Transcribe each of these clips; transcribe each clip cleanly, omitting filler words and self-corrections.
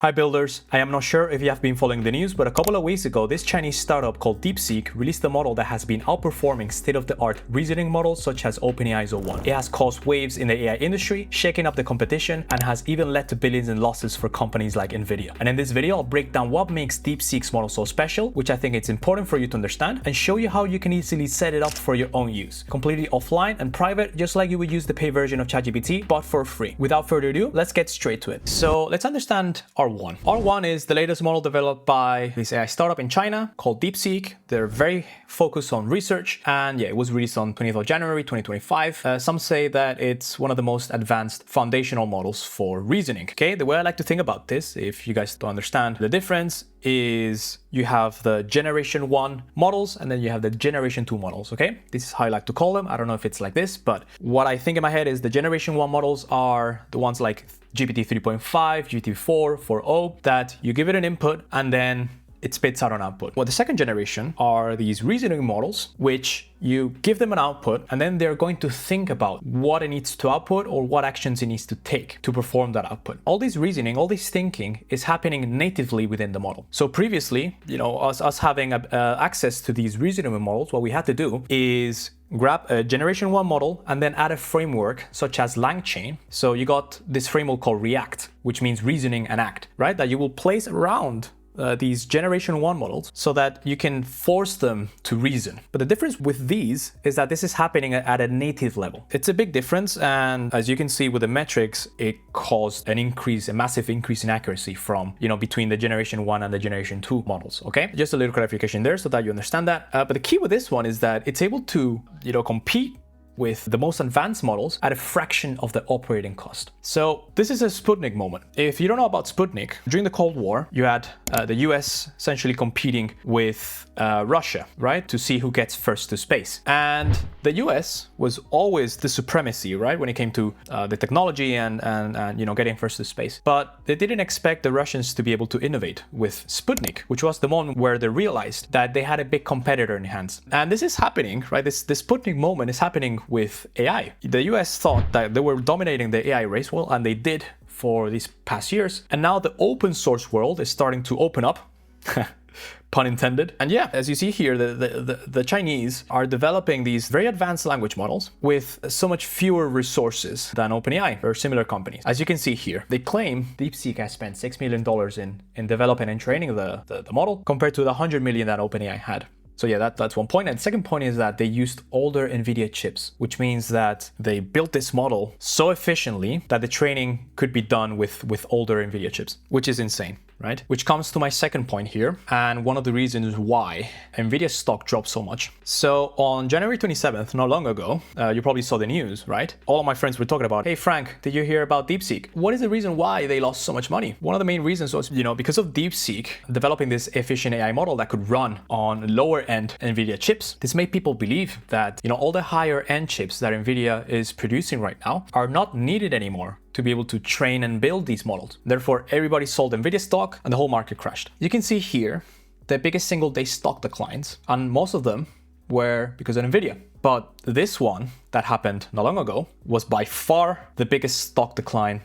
Hi builders, I am not sure if you have been following the news, but a couple of weeks ago, this Chinese startup called DeepSeek released a model that has been outperforming state-of-the-art reasoning models such as OpenAI's O1. It has caused waves in the AI industry, shaking up the competition, and has even led to billions in losses for companies like Nvidia. And in this video, I'll break down what makes DeepSeek's model so special, which I think it's important for you to understand, and show you how you can easily set it up for your own use, completely offline and private, just like you would use the paid version of ChatGPT, but for free. Without further ado, let's get straight to it. So let's understand R1. R1 is the latest model developed by this AI startup in China called DeepSeek. They're very focused on research, and yeah, it was released on 20th of January 2025. Some say that it's one of the most advanced foundational models for reasoning. Okay, the way I like to think about this, if you guys don't understand the difference, is you have the generation 1 models and then you have the generation 2 models. Okay, this is how I like to call them. I don't know if it's like this, but what I think in my head is the generation 1 models are the ones like GPT 3.5, GPT 4.0, that you give it an input and then it spits out an output. Well, the second generation are these reasoning models, which you give them an output and then they're going to think about what it needs to output or what actions it needs to take to perform that output. All this reasoning, all this thinking is happening natively within the model. So previously, us having access to these reasoning models, what we had to do is grab a generation 1 model and then add a framework such as LangChain. So you got this framework called React, which means reasoning and act, right? That you will place around these generation 1 models so that you can force them to reason. But the difference with these is that this is happening at a native level. It's a big difference, and as you can see with the metrics, it caused a massive increase in accuracy from, between the generation 1 and the generation 2 models, okay? Just a little clarification there so that you understand that. But the key with this one is that it's able to, compete with the most advanced models at a fraction of the operating cost. So this is a Sputnik moment. If you don't know about Sputnik, during the Cold War, you had the US essentially competing with Russia, right? To see who gets first to space. And the US was always the supremacy, right? When it came to the technology and getting first to space. But they didn't expect the Russians to be able to innovate with Sputnik, which was the moment where they realized that they had a big competitor in hands. And this is happening, right? This Sputnik moment is happening with AI. The US thought that they were dominating the AI race, well, and they did for these past years. And now the open source world is starting to open up. Pun intended. And yeah, as you see here, the Chinese are developing these very advanced language models with so much fewer resources than OpenAI or similar companies. As you can see here, they claim DeepSeek has spent $6 million in developing and training the model compared to the $100 million that OpenAI had. So yeah, that's one point. And the second point is that they used older NVIDIA chips, which means that they built this model so efficiently that the training could be done with older NVIDIA chips, which is insane, right? Which comes to my second point here, and one of the reasons why NVIDIA stock dropped so much. So on January 27th, not long ago, you probably saw the news, right? All of my friends were talking about, hey Frank, did you hear about DeepSeek? What is the reason why they lost so much money? One of the main reasons was, because of DeepSeek developing this efficient AI model that could run on lower end NVIDIA chips. This made people believe that, all the higher end chips that NVIDIA is producing right now are not needed anymore to be able to train and build these models. Therefore, everybody sold NVIDIA stock and the whole market crashed. You can see here the biggest single day stock declines, and most of them were because of NVIDIA. But this one that happened not long ago was by far the biggest stock decline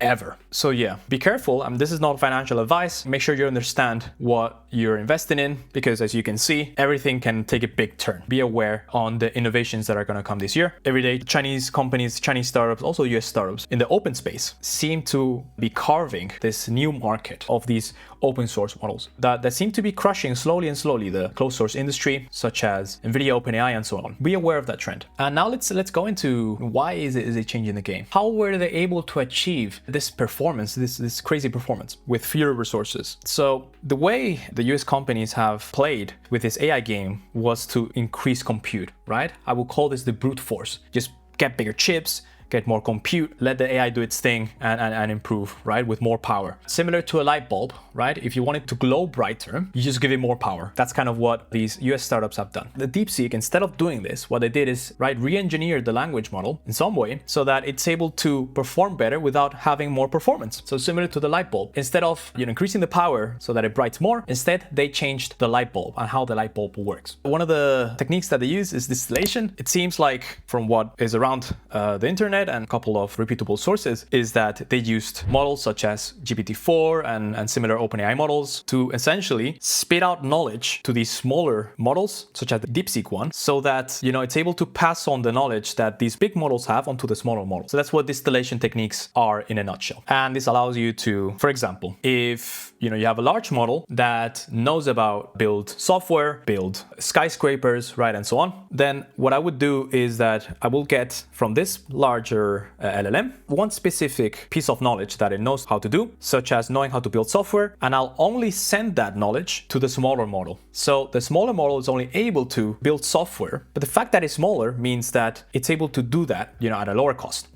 ever. So yeah, be careful. This is not financial advice. Make sure you understand what you're investing in, because as you can see, everything can take a big turn. Be aware on the innovations that are going to come this year. Every day, Chinese companies, Chinese startups, also US startups in the open space seem to be carving this new market of these open source models that seem to be crushing slowly the closed source industry, such as NVIDIA, OpenAI, and so on. Be aware of that trend. And now let's go into why is it changing the game? How were they able to achieve this performance, this crazy performance with fewer resources? So the way the US companies have played with this AI game was to increase compute, right? I would call this the brute force. Just get bigger chips, get more compute, let the AI do its thing and improve, right? With more power. Similar to a light bulb, right? If you want it to glow brighter, you just give it more power. That's kind of what these US startups have done. The DeepSeek, instead of doing this, what they did is, right, re-engineer the language model in some way so that it's able to perform better without having more performance. So similar to the light bulb, instead of increasing the power so that it brights more, instead they changed the light bulb and how the light bulb works. One of the techniques that they use is distillation. It seems like, from what is around the internet, internet and a couple of reputable sources is that they used models such as GPT-4 and similar OpenAI models to essentially spit out knowledge to these smaller models, such as the DeepSeek one, so that, it's able to pass on the knowledge that these big models have onto the smaller models. So that's what distillation techniques are in a nutshell. And this allows you to, for example, if you have a large model that knows about build software, build skyscrapers, right, and so on, then what I would do is that I will get from this larger LLM one specific piece of knowledge that it knows how to do, such as knowing how to build software, and I'll only send that knowledge to the smaller model. So the smaller model is only able to build software, but the fact that it's smaller means that it's able to do that, at a lower cost,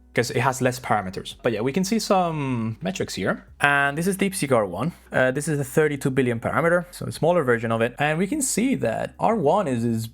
because it has less parameters. But yeah, we can see some metrics here. And this is DeepSeek R1. This is a 32 billion parameter, so a smaller version of it. And we can see that R1 is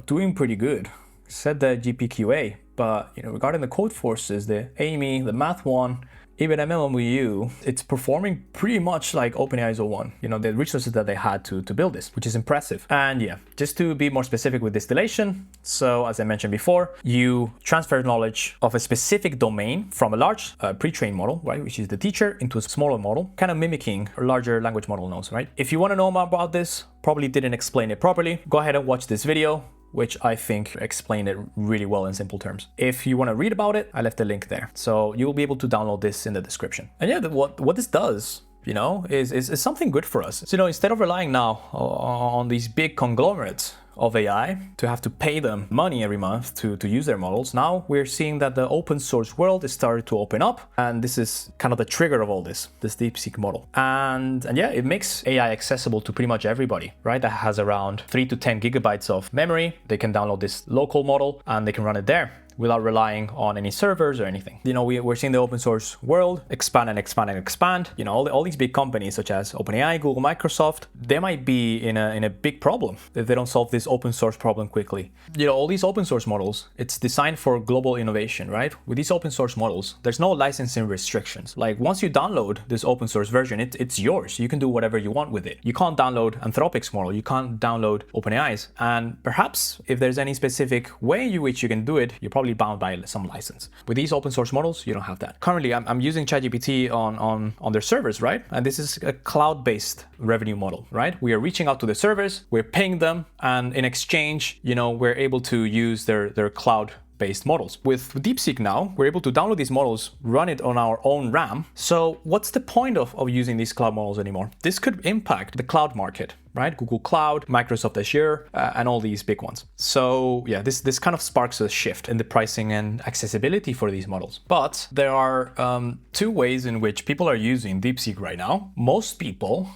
doing pretty good. Said the GPQA, but regarding the code forces, the AMI, the Math one, even MLMU, it's performing pretty much like OpenAI O1, the resources that they had to build this, which is impressive. And yeah, just to be more specific with distillation, so as I mentioned before, you transfer knowledge of a specific domain from a large pre-trained model, right, which is the teacher, into a smaller model, kind of mimicking a larger language model knows, right? If you want to know more about this, probably didn't explain it properly, go ahead and watch this video, which I think explained it really well in simple terms. If you want to read about it, I left a link there. So you'll be able to download this in the description. And yeah, what this does, is something good for us. So, instead of relying now on these big conglomerates of AI to have to pay them money every month to use their models, now we're seeing that the open source world is starting to open up, and this is kind of the trigger of all this DeepSeek model. And yeah, it makes AI accessible to pretty much everybody, right? That has around 3 to 10 gigabytes of memory. They can download this local model and they can run it there without relying on any servers or anything. We're seeing the open source world expand and expand and expand. All these big companies such as OpenAI, Google, Microsoft, they might be in a big problem if they don't solve this open source problem quickly. All these open source models, it's designed for global innovation, right? With these open source models, there's no licensing restrictions. Like once you download this open source version, it's yours. You can do whatever you want with it. You can't download Anthropic's model. You can't download OpenAI's. And perhaps if there's any specific way in which you can do it, you're probably bound by some license. With these open source models, you don't have that. Currently, I'm using ChatGPT on their servers, right? And this is a cloud-based revenue model, right? We are reaching out to the servers, we're paying them, and in exchange, we're able to use their cloud-based models. With DeepSeek now, we're able to download these models, run it on our own RAM. So what's the point of using these cloud models anymore? This could impact the cloud market, right? Google Cloud, Microsoft Azure, and all these big ones. So yeah, this kind of sparks a shift in the pricing and accessibility for these models. But there are two ways in which people are using DeepSeek right now. Most people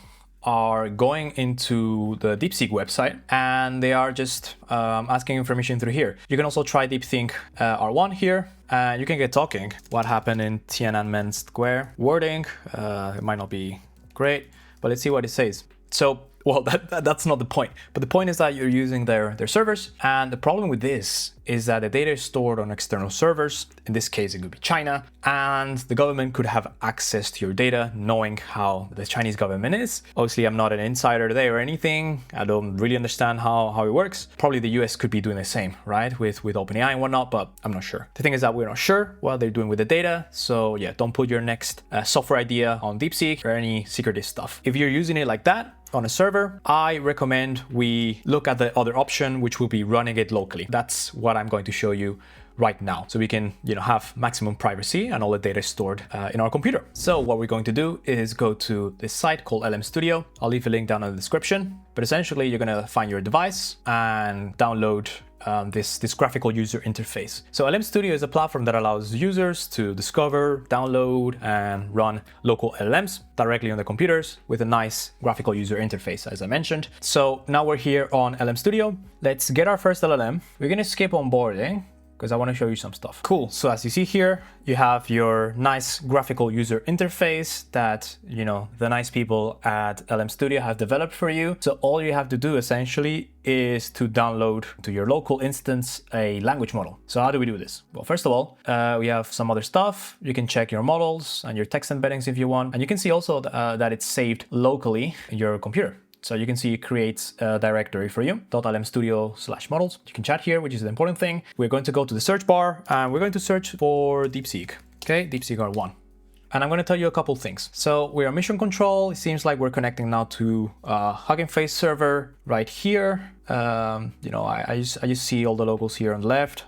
are going into the DeepSeek website and they are just asking information through here. You can also try DeepSeek R1 here, and you can get talking. What happened in Tiananmen Square? Wording, it might not be great, but let's see what it says. So, well, that's not the point. But the point is that you're using their servers. And the problem with this is that the data is stored on external servers. In this case, it could be China. And the government could have access to your data, knowing how the Chinese government is. Obviously, I'm not an insider there or anything. I don't really understand how it works. Probably the US could be doing the same, right? With OpenAI and whatnot, but I'm not sure. The thing is that we're not sure what they're doing with the data. So yeah, don't put your next software idea on DeepSeek or any secretive stuff. If you're using it like that, on a server, I recommend we look at the other option, which will be running it locally. That's what I'm going to show you right now. So we can, have maximum privacy and all the data is stored in our computer. So what we're going to do is go to this site called LM Studio. I'll leave a link down in the description, but essentially you're gonna find your device and download this graphical user interface. So LM Studio is a platform that allows users to discover, download, and run local LLMs directly on the computers with a nice graphical user interface, as I mentioned. So now we're here on LM Studio. Let's get our first LLM. We're gonna skip onboarding because I want to show you some stuff. Cool. So as you see here, you have your nice graphical user interface that, the nice people at LM Studio have developed for you. So all you have to do essentially is to download to your local instance a language model. So how do we do this? Well, first of all, we have some other stuff. You can check your models and your text embeddings if you want. And you can see also that it's saved locally in your computer. So you can see it creates a directory for you, .lmstudio/models. You can chat here, which is the important thing. We're going to go to the search bar and we're going to search for DeepSeek. Okay, DeepSeek R1. And I'm going to tell you a couple things. So we're on mission control. It seems like we're connecting now to Hugging Face server right here. You know, I just see all the logos here on the left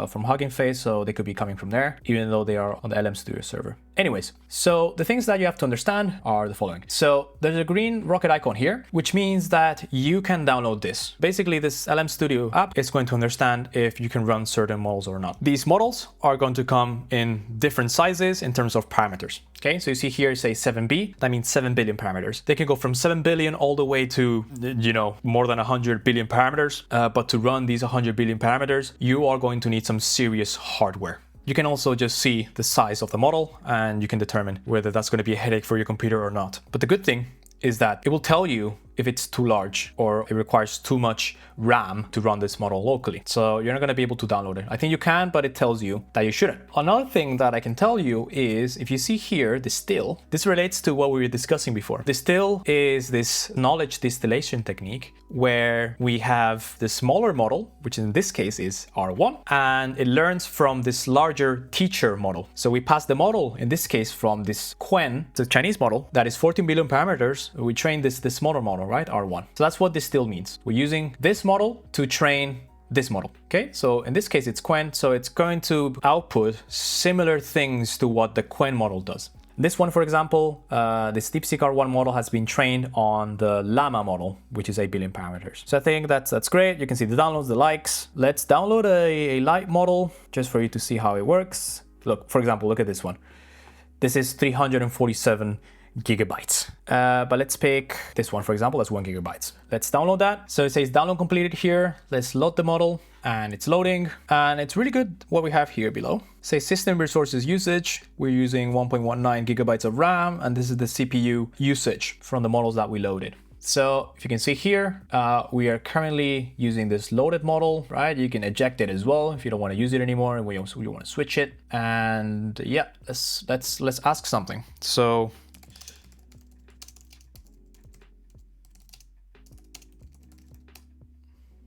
from Hugging Face, so they could be coming from there, even though they are on the LM Studio server. Anyways, so the things that you have to understand are the following. So there's a green rocket icon here, which means that you can download this. Basically, this LM Studio app is going to understand if you can run certain models or not. These models are going to come in different sizes in terms of parameters. Okay, so you see here, say 7B, that means 7 billion parameters. They can go from 7 billion all the way to, you know, more than 100 billion parameters. But to run these 100 billion parameters, you are going to need some serious hardware. You can also just see the size of the model and you can determine whether that's going to be a headache for your computer or not. But the good thing is that it will tell you if it's too large or it requires too much RAM to run this model locally. So you're not going to be able to download it. I think you can, but it tells you that you shouldn't. Another thing that I can tell you is if you see here, distill, this relates to what we were discussing before. Distill is this knowledge distillation technique where we have the smaller model, which in this case is R1, and it learns from this larger teacher model. So we pass the model, in this case, from this Quen, the Chinese model, that is 14 billion parameters. We train this smaller model, right? R1. So that's what distill means. We're using this model to train this model. Okay, so in this case it's Quen, so it's going to output similar things to what the Quen model does. This one, for example, this DeepSeek R1 model has been trained on the Llama model, which is 8 billion parameters. So I think that's great. You can see the downloads, the likes. Let's download a light model just for you to see how it works. Look, for example, look at this one. This is 347 gigabytes. But let's pick this one, for example, that's 1 gigabytes. Let's download that. So it says download completed here. Let's load the model and it's loading. And it's really good what we have here below. Say system resources usage. We're using 1.19 gigabytes of RAM, and this is the CPU usage from the models that we loaded. So if you can see here, we are currently using this loaded model, right? You can eject it as well if you don't want to use it anymore and you want to switch it. And yeah, let's ask something. So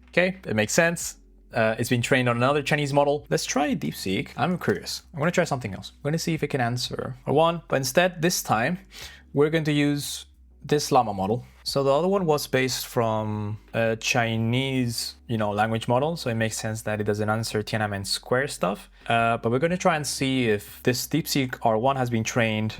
okay, it makes sense. It's been trained on another Chinese model. Let's try DeepSeek. I'm curious. I'm going to try something else. I'm going to see if it can answer R1, but instead this time we're going to use this Llama model. So the other one was based from a Chinese, language model. So it makes sense that it doesn't answer Tiananmen Square stuff. But we're going to try and see if this DeepSeek R1 has been trained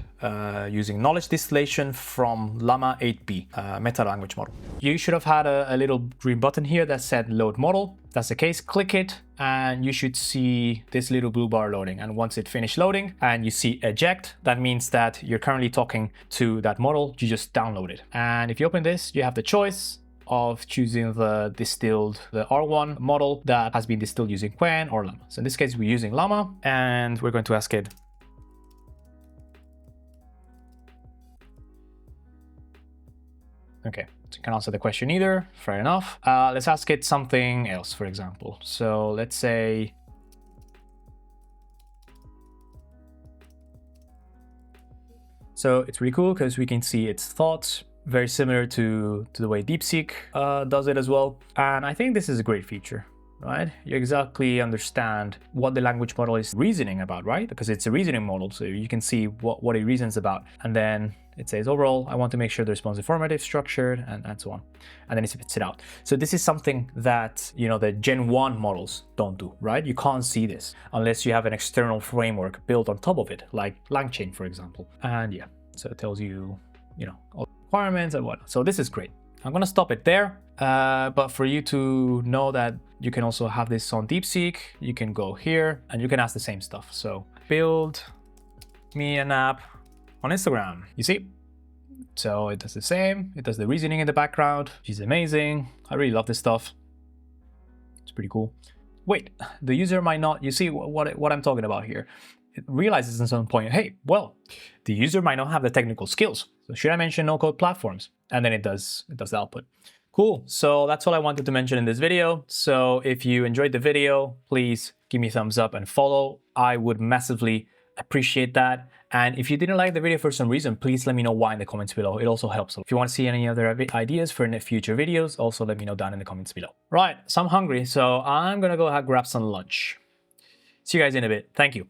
using knowledge distillation from Llama 8B, meta language model. You should have had a little green button here that said load model. If that's the case, click it and you should see this little blue bar loading. And once it finished loading and you see eject, that means that you're currently talking to that model you just downloaded. And if you open this, you have the choice of choosing the R1 model that has been distilled using Quen or Llama. So in this case, we're using Llama and we're going to ask it. Okay, so you can answer the question either, fair enough. Let's ask it something else, for example. So let's say, so it's really cool because we can see its thoughts, very similar to the way DeepSeek does it as well. And I think this is a great feature, right? You exactly understand what the language model is reasoning about, right? Because it's a reasoning model, so you can see what it reasons about. And then it says, overall, I want to make sure the response is informative, structured, and so on. And then it spits it out. So this is something that, the Gen 1 models don't do, right? You can't see this unless you have an external framework built on top of it, like LangChain, for example. And yeah, so it tells you, all the requirements and whatnot. So this is great. I'm going to stop it there. But for you to know that you can also have this on DeepSeek, you can go here and you can ask the same stuff. So build me an app on Instagram, you see? So it does the same. It does the reasoning in the background, which is amazing. I really love this stuff. It's pretty cool. Wait, the user might not, you see what I'm talking about here. It realizes at some point, hey, well, the user might not have the technical skills. So should I mention no-code platforms? And then it does the output. Cool, so that's all I wanted to mention in this video. So if you enjoyed the video, please give me a thumbs up and follow. I would massively Appreciate that. And if you didn't like the video for some reason, please let me know why in the comments below. It also helps. If you want to see any other ideas for future videos, also let me know down in the comments below. Right, so I'm hungry, so I'm gonna go grab some lunch. See you guys in a bit. Thank you.